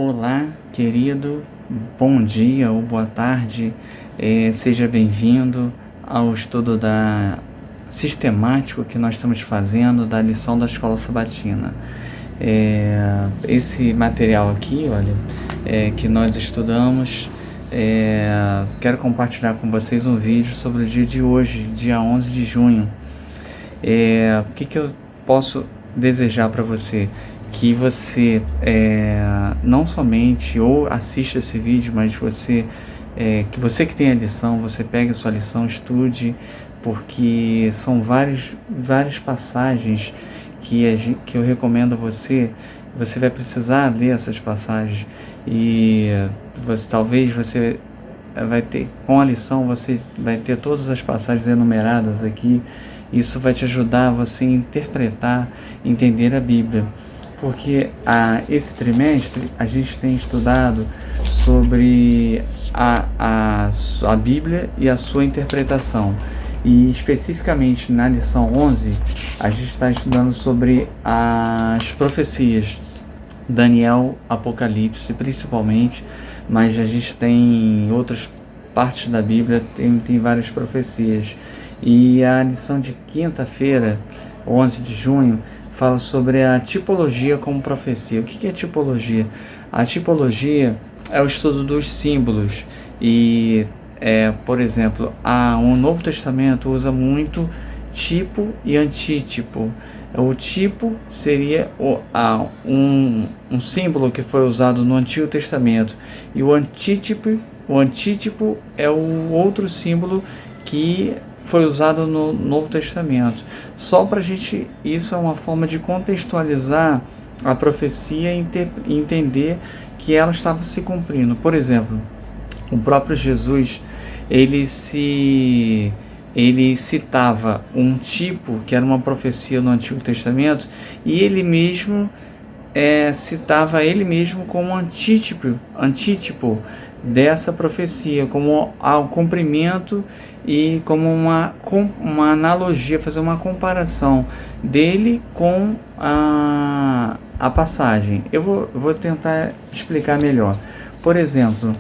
Olá, querido, bom dia ou boa tarde, seja bem-vindo ao estudo sistemático que nós estamos fazendo da lição da Escola Sabatina. Esse material aqui, olha, que nós estudamos, quero compartilhar com vocês um vídeo sobre o dia de hoje, dia 11 de junho. O que eu posso desejar para você? Que você não somente ou assista esse vídeo, mas que você que tem a lição, você pegue a sua lição, estude, porque são várias passagens que eu recomendo a você. Você vai precisar ler essas passagens e talvez você vai ter, com a lição, você vai ter todas as passagens enumeradas aqui. Isso vai te ajudar a você interpretar, entender a Bíblia. Porque esse trimestre a gente tem estudado sobre a Bíblia e a sua interpretação. E especificamente na lição 11, a gente está estudando sobre as profecias, Daniel, Apocalipse principalmente, mas a gente tem em outras partes da Bíblia, tem várias profecias. E a lição de quinta-feira, 11 de junho, fala sobre a tipologia como profecia. O que é tipologia? A tipologia é o estudo dos símbolos um Novo Testamento usa muito tipo e antítipo. O tipo seria um símbolo que foi usado no Antigo Testamento, e o antítipo é o outro símbolo que foi usado no Novo Testamento. Só para isso é uma forma de contextualizar a profecia e entender que ela estava se cumprindo. Por exemplo, o próprio Jesus, ele citava um tipo que era uma profecia no Antigo Testamento, e ele mesmo citava ele mesmo como antítipo dessa profecia, como ao cumprimento e como uma analogia, fazer uma comparação dele com a passagem. Eu vou tentar explicar melhor. Por exemplo,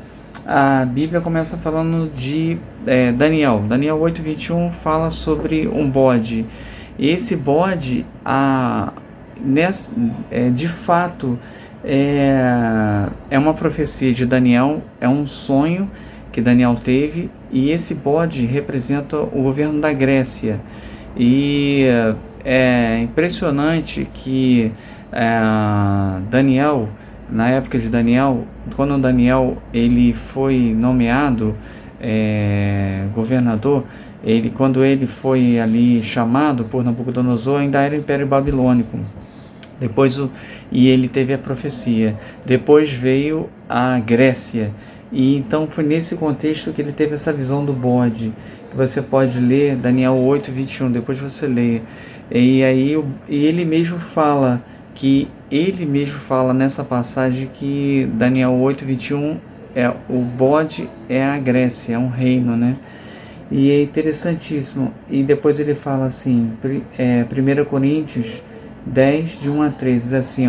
a Bíblia começa falando de Daniel 8:21 fala sobre um bode. E esse bode, de fato, é uma profecia de Daniel, é um sonho que Daniel teve, e esse bode representa o governo da Grécia. E é impressionante que Daniel, na época de Daniel, quando Daniel ele foi nomeado governador, quando ele foi ali chamado por Nabucodonosor, ainda era o Império Babilônico. E ele teve a profecia. Depois veio a Grécia. E então foi nesse contexto que ele teve essa visão do bode. Você pode ler Daniel 8:21, depois você lê. E aí ele mesmo fala nessa passagem que Daniel 8:21 o bode é a Grécia, é um reino, né? E é interessantíssimo. E depois ele fala assim, 1 Coríntios 10, de 1 a 3, diz assim,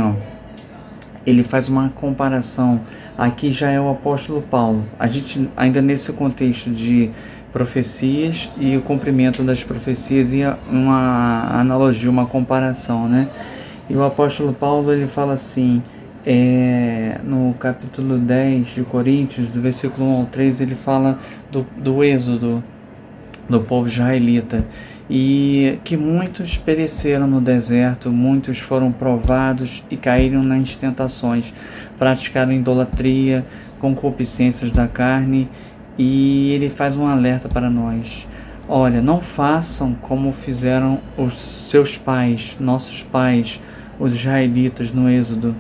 ele faz uma comparação. Aqui já é o apóstolo Paulo. A gente ainda nesse contexto de profecias e o cumprimento das profecias, e uma analogia, uma comparação, né? E o apóstolo Paulo, ele fala assim, no capítulo 10 de Coríntios, do versículo 1 ao 3, ele fala do êxodo do povo israelita, e que muitos pereceram no deserto, muitos foram provados e caíram nas tentações, praticaram idolatria, concupiscências da carne, e ele faz um alerta para nós. Olha, não façam como fizeram os seus pais, nossos pais, os israelitas no Êxodo,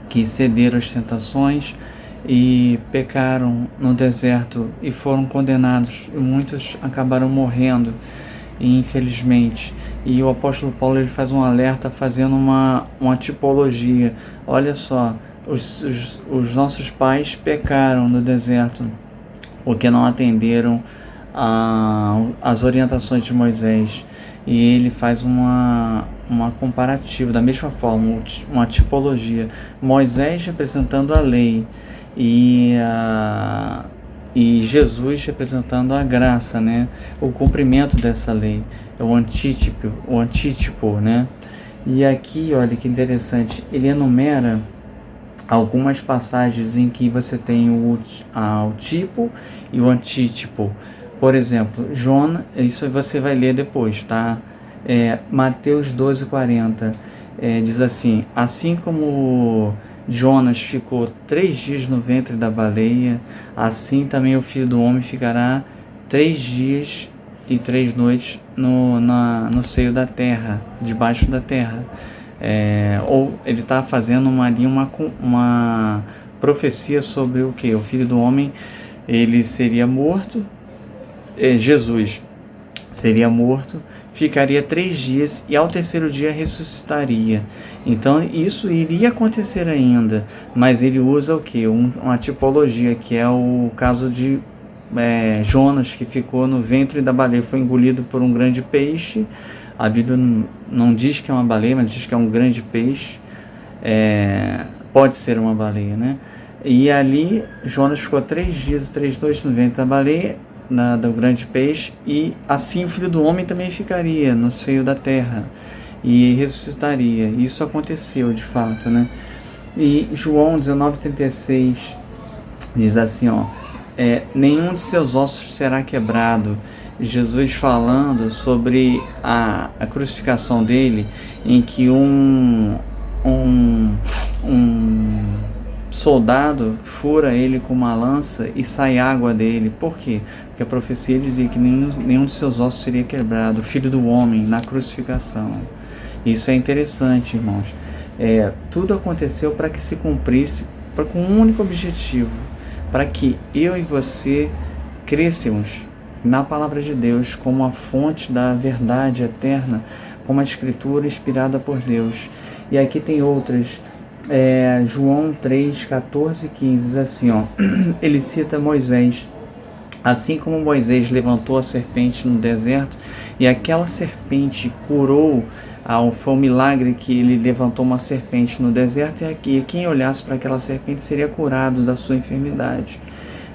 que cederam às tentações e pecaram no deserto e foram condenados, e muitos acabaram morrendo, infelizmente. E o apóstolo Paulo, ele faz um alerta fazendo uma tipologia. Olha só, os nossos pais pecaram no deserto porque não atenderam as orientações de Moisés, e ele faz uma comparativa, da mesma forma, uma tipologia. Moisés representando a lei e, e Jesus representando a graça, né? O cumprimento dessa lei, é o antítipo, né? E aqui, olha que interessante, ele enumera algumas passagens em que você tem o tipo e o antítipo. Por exemplo, Jonas, isso você vai ler depois, tá? Mateus 12:40 diz assim: assim como Jonas ficou 3 dias no ventre da baleia, assim também o Filho do Homem ficará 3 dias e 3 noites no seio da terra, debaixo da terra. Ou ele está fazendo uma profecia sobre o que? O Filho do Homem, ele seria morto, Jesus seria morto, ficaria 3 dias e ao terceiro dia ressuscitaria. Então isso iria acontecer ainda, mas ele usa o que? Uma tipologia, que é o caso de Jonas, que ficou no ventre da baleia, foi engolido por um grande peixe. A Bíblia não diz que é uma baleia, mas diz que é um grande peixe. Pode ser uma baleia, né? E ali Jonas ficou 3 dias e 3 noites no ventre da baleia, do grande peixe, e assim o Filho do Homem também ficaria no seio da terra e ressuscitaria. Isso aconteceu de fato, né? E João 19:36 diz assim, ó: nenhum de seus ossos será quebrado. Jesus falando sobre a crucificação dele, em que um soldado fura ele com uma lança e sai água dele. Por quê? Porque a profecia dizia que nenhum de seus ossos seria quebrado, o Filho do Homem, na crucificação. Isso é interessante, irmãos. Tudo aconteceu para que se cumprisse, com um único objetivo, para que eu e você crescêssemos na palavra de Deus como a fonte da verdade eterna, como a escritura inspirada por Deus. E aqui tem outras, João 3:14-15 diz assim, ó, ele cita Moisés: assim como Moisés levantou a serpente no deserto e aquela serpente curou, foi um milagre que ele levantou uma serpente no deserto, e aqui quem olhasse para aquela serpente seria curado da sua enfermidade.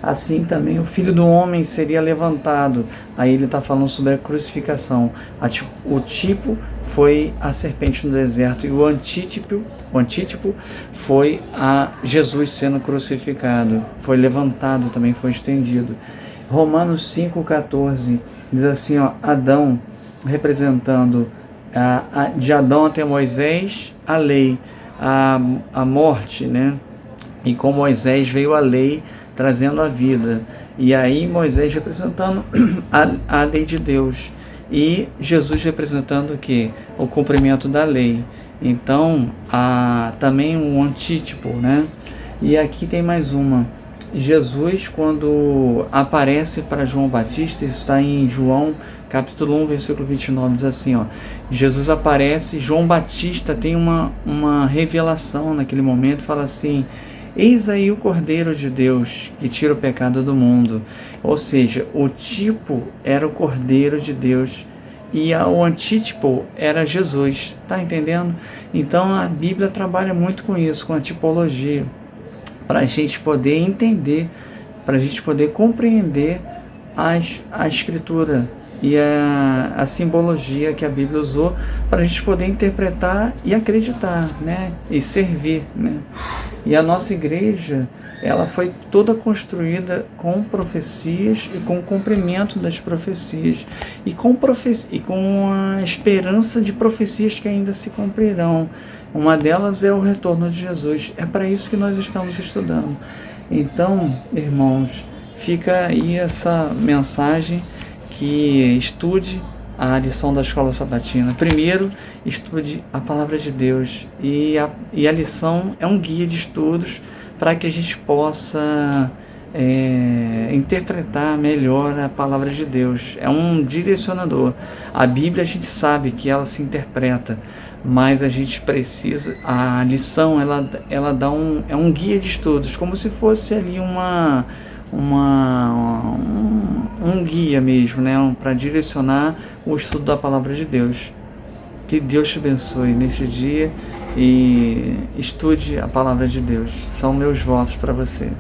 Assim também o Filho do Homem seria levantado. Aí ele está falando sobre a crucificação. O tipo foi a serpente no deserto, e o antítipo foi a Jesus sendo crucificado. Foi levantado também, foi estendido. Romanos 5:14 diz assim, ó, Adão representando de Adão até Moisés a lei, a morte, né? E com Moisés veio a lei, trazendo a vida. E aí Moisés representando a lei de Deus, e Jesus representando o que? O cumprimento da lei. Então, também um antítipo, né? E aqui tem mais uma. Jesus, quando aparece para João Batista, isso está em João capítulo 1, versículo 29, diz assim, ó, Jesus aparece, João Batista tem uma revelação naquele momento, fala assim: eis aí o Cordeiro de Deus que tira o pecado do mundo. Ou seja, o tipo era o Cordeiro de Deus e o antítipo era Jesus. Tá entendendo? Então a Bíblia trabalha muito com isso, com a tipologia, para a gente poder entender, para a gente poder compreender a Escritura e a simbologia que a Bíblia usou, para a gente poder interpretar e acreditar, né? E servir, né? E a nossa igreja, ela foi toda construída com profecias e com o cumprimento das profecias e com a esperança de profecias que ainda se cumprirão. Uma delas é o retorno de Jesus. É para isso que nós estamos estudando. Então, irmãos, fica aí essa mensagem, que estude a lição da Escola Sabatina. Primeiro, estude a Palavra de Deus, e a lição é um guia de estudos para que a gente possa interpretar melhor a Palavra de Deus. É um direcionador. A Bíblia, a gente sabe que ela se interpreta, mas a gente precisa, a lição ela dá é um guia de estudos, como se fosse ali um guia mesmo, né? Para direcionar o estudo da palavra de Deus. Que Deus te abençoe neste dia e estude a palavra de Deus. São meus votos para você.